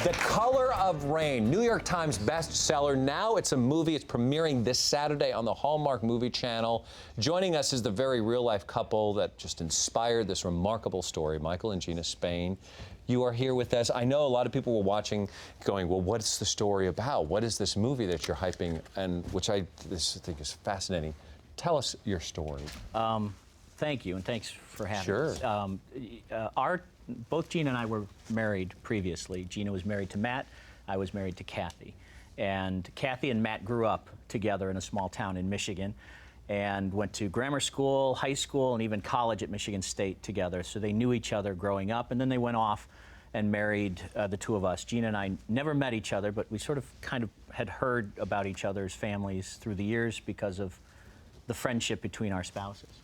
The Color of Rain, New York Times bestseller. Now it's a movie. It's premiering this Saturday on the Hallmark movie channel. Joining us is the very real-life couple that just inspired this remarkable story, Michael and Gina Spehn. You are here with us. I know a lot of people were watching going, well, what's the story about? What is this movie that you're hyping? And which I think is fascinating. Tell us your story. Thank you, and thanks for having Sure. us. Both Gina and I were married previously. Gina was married to Matt. I was married to Kathy. And Kathy and Matt grew up together in a small town in Michigan and went to grammar school, high school, and even college at Michigan State together. So they knew each other growing up, and then they went off and married the two of us. Gina and I never met each other, but we sort of kind of had heard about each other's families through the years because of the friendship between our spouses.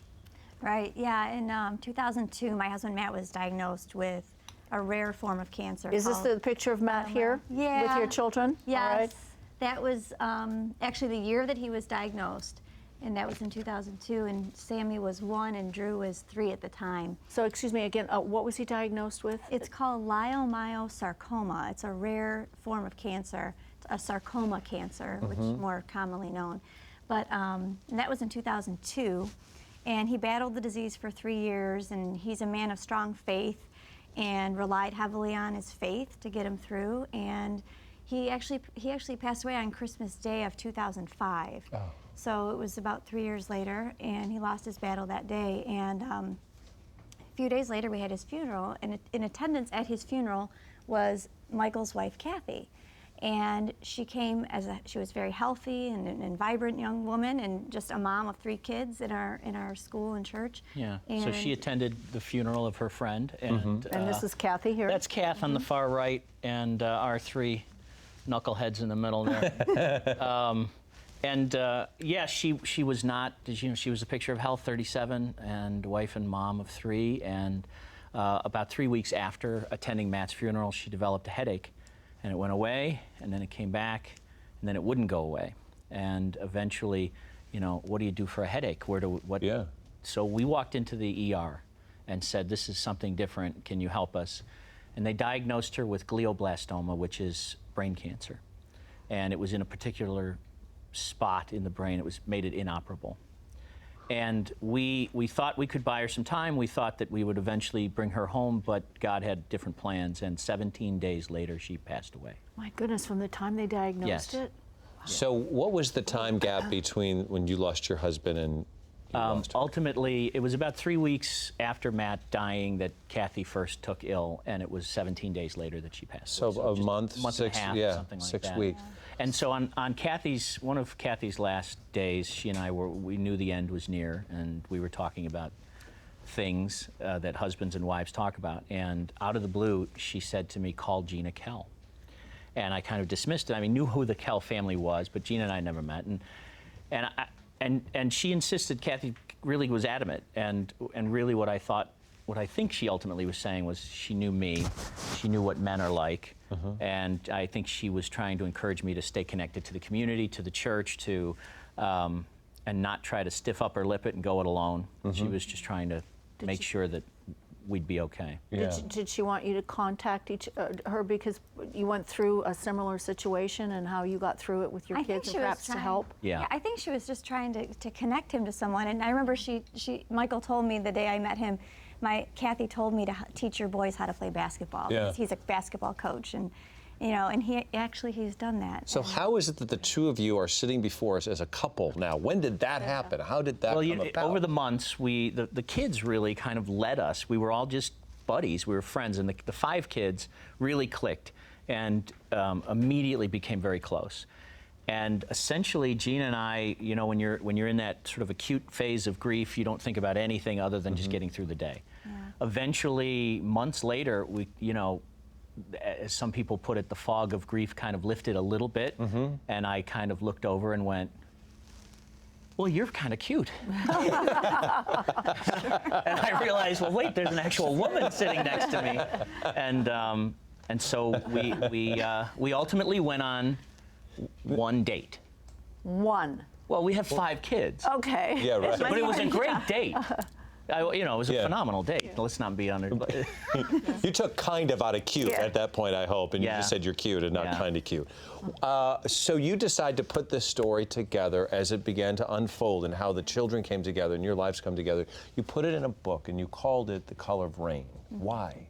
Right, yeah. In 2002, my husband Matt was diagnosed with a rare form of cancer. Is this the picture of Matt here? Yeah. With your children? Yes. All right. That was actually the year that he was diagnosed, and that was in 2002, and Sammy was 1 and Drew was 3 at the time. So, excuse me again, what was he diagnosed with? It's called leiomyosarcoma. It's a rare form of cancer, a sarcoma cancer, which is more commonly known. But and that was in 2002. And he battled the disease for 3 years, and he's a man of strong faith and relied heavily on his faith to get him through. And he actually passed away on Christmas Day of 2005. Oh. So it was about 3 years later, and he lost his battle that day. And a few days later, we had his funeral, and in attendance at his funeral was Michael's wife, Kathy. And she came she was very healthy and vibrant young woman, and just a mom of 3 kids in our school and church. Yeah. And so she attended the funeral of her friend, and And this is Kathy here? that's Kath on the far right, and our 3 knuckleheads in the middle there. Yeah, she was not. She was a picture of health, 37, and wife and mom of 3. And about 3 weeks after attending Matt's funeral, she developed a headache. And it went away, and then it came back, and then it wouldn't go away. And eventually, what do you do for a headache? Yeah. So we walked into the ER and said, this is something different. Can you help us? And they diagnosed her with glioblastoma, which is brain cancer. And it was in a particular spot in the brain. It made it inoperable. And we thought we could buy her some time. We thought that we would eventually bring her home, but God had different plans, and 17 days later, she passed away. My goodness, from the time they diagnosed it? So what was the time gap between when you lost your husband and you lost her? Ultimately, it was about 3 weeks after Matt dying that Kathy first took ill, and it was 17 days later that she passed away. So a month, and a half, something like 6 that. weeks. And so on one of Kathy's last days, she and I we knew the end was near, and we were talking about things that husbands and wives talk about. And out of the blue, she said to me, call Gina Kell. And I kind of dismissed it. I mean, knew who the Kell family was, but Gina and I never met. And she insisted, Kathy really was adamant, and really what I think she ultimately was saying was she knew me, she knew what men are like, and I think she was trying to encourage me to stay connected to the community, to the church, and not try to stiff up her lip it and go it alone. She was just trying to make sure that we'd be okay. Yeah. Did she want you to contact her because you went through a similar situation, and how you got through it with your kids, and perhaps to help? Yeah. I think she was just trying to connect him to someone. And I remember Michael told me the day I met him, Kathy told me to teach your boys how to play basketball. Yeah. Because he's a basketball coach, and and he's done that. So how is it that the two of you are sitting before us as a couple now? When did that happen? How did that come about? Over the months, the kids really kind of led us. We were all just buddies. We were friends, and the 5 kids really clicked and immediately became very close. And essentially, Gina and I, when you're in that sort of acute phase of grief, you don't think about anything other than just getting through the day. Yeah. Eventually, months later, as some people put it, the fog of grief kind of lifted a little bit, and I kind of looked over and went, well, you're kind of cute. And I realized, well, wait, there's an actual woman sitting next to me. And so we ultimately went on one date. One? Well, we have 5 kids. Okay. Yeah, right. But it was a great date. You know, it was a phenomenal date. Let's not be on it. You took kind of out of cute at that point, I hope, and you just said you're cute and not kind of cute. So you decide to put this story together as it began to unfold and how the children came together and your lives come together. You put it in a book and you called it The Color of Rain. Why?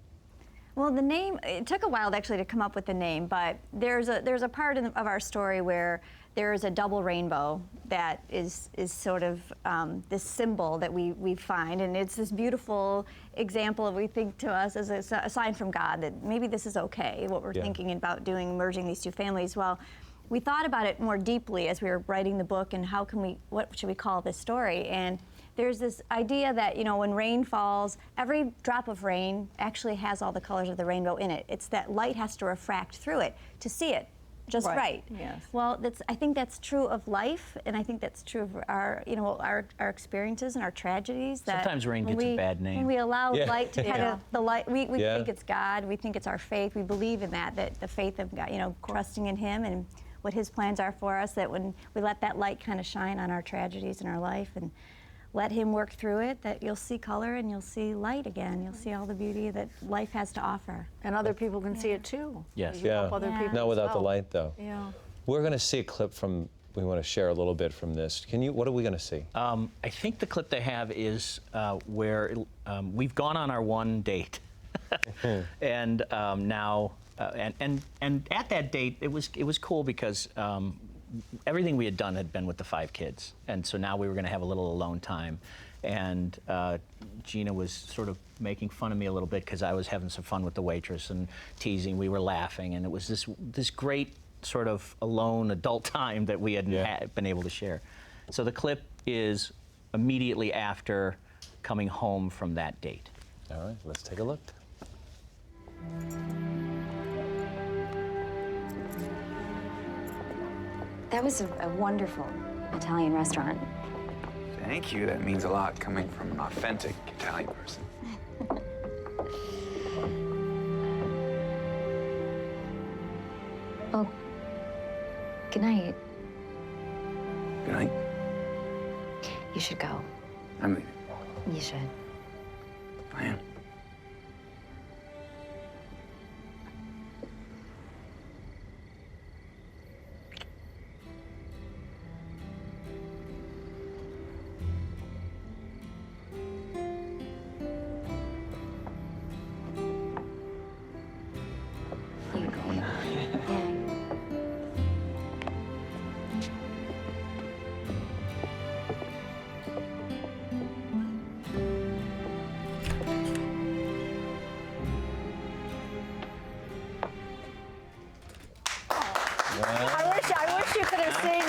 Well, the name, it took a while actually to come up with the name, but there's a part of our story where there is a double rainbow that is sort of this symbol that we find, and it's this beautiful example of, we think to us, as a sign from God that maybe this is okay, what we're thinking about doing, merging these two families. Well, we thought about it more deeply as we were writing the book, and what should we call this story? And there's this idea that, you know, when rain falls, every drop of rain actually has all the colors of the rainbow in it. It's that light has to refract through it to see it just right. Yes. Well, I think that's true of life, and I think that's true of our, you know, our experiences and our tragedies. That sometimes rain gets a bad name. When we allow light to kind of, the light, we think it's God, we think it's our faith, we believe in that the faith of God, you know, trusting in Him and what His plans are for us, that when we let that light kind of shine on our tragedies in our life and let Him work through it, that you'll see color and you'll see light again. You'll see all the beauty that life has to offer. And other people can see it too. Yes. You help other people Not without the light, though. Yeah. We're going to see a clip from, we want to share a little bit from this. What are we going to see? I think the clip they have is where we've gone on our one date. And now, and at that date, it was cool because everything we had done had been with the 5 kids, and so now we were going to have a little alone time. And Gina was sort of making fun of me a little bit because I was having some fun with the waitress and teasing. We were laughing, and it was this great sort of alone adult time that we hadn't been able to share. So the clip is immediately after coming home from that date. All right, let's take a look. That was a wonderful Italian restaurant. Thank you. That means a lot coming from an authentic Italian person. Well, good night. Good night. You should go. I'm leaving. You should. I am. You go. Yeah. I wish you could have seen.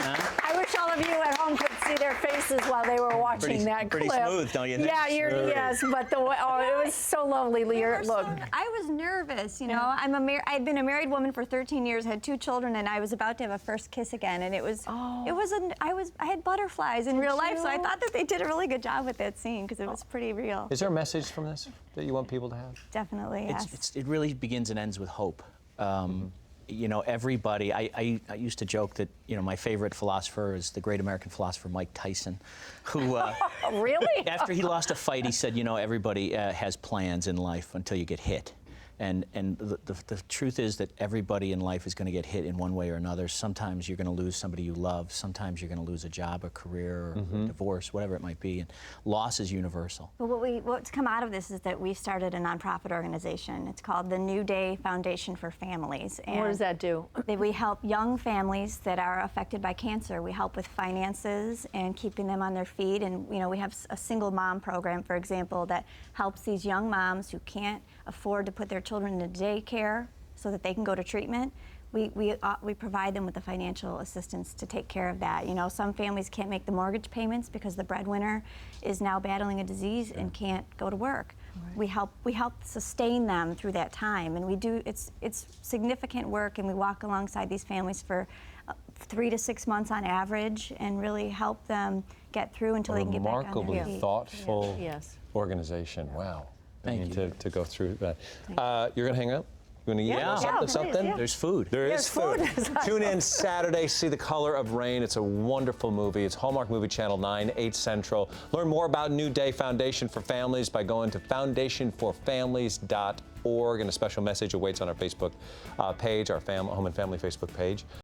I wish all of you at home could see their faces while they were watching that clip. Pretty smooth, don't you think? Yeah, yes, but it was so lovely. Look. I was nervous, you know. I'd been a married woman for 13 years, had 2 children, and I was about to have a first kiss again, and I had butterflies in real life, so I thought that they did a really good job with that scene because it was pretty real. Is there a message from this that you want people to have? Definitely, yes. It really begins and ends with hope. You know, everybody, I used to joke that, you know, my favorite philosopher is the great American philosopher Mike Tyson, who, Really? after he lost a fight, he said, you know, everybody has plans in life until you get hit. And the truth is that everybody in life is going to get hit in one way or another. Sometimes you're going to lose somebody you love. Sometimes you're going to lose a job, a career, or a divorce, whatever it might be. And loss is universal. But what's come out of this is that we started a nonprofit organization. It's called the New Day Foundation for Families. And what does that do? We help young families that are affected by cancer. We help with finances and keeping them on their feet. And you know, we have a single mom program, for example, that helps these young moms who can't afford to put their children into daycare so that they can go to treatment. We provide them with the financial assistance to take care of that. You know, some families can't make the mortgage payments because the breadwinner is now battling a disease and can't go to work. Right. We help sustain them through that time, and it's significant work, and we walk alongside these families for 3 to 6 months on average, and really help them get through until they can get back on their feet. Remarkably thoughtful Yes. organization. Wow. Thank you. To go through that. You're going to hang up? You want to eat Yeah. something? Yeah. There's food. There There's is food. food. Tune in Saturday, see The Color of Rain. It's a wonderful movie. It's Hallmark Movie Channel 9, 8 Central. Learn more about New Day Foundation for Families by going to foundationforfamilies.org, and a special message awaits on our Facebook page, our Home and Family Facebook page.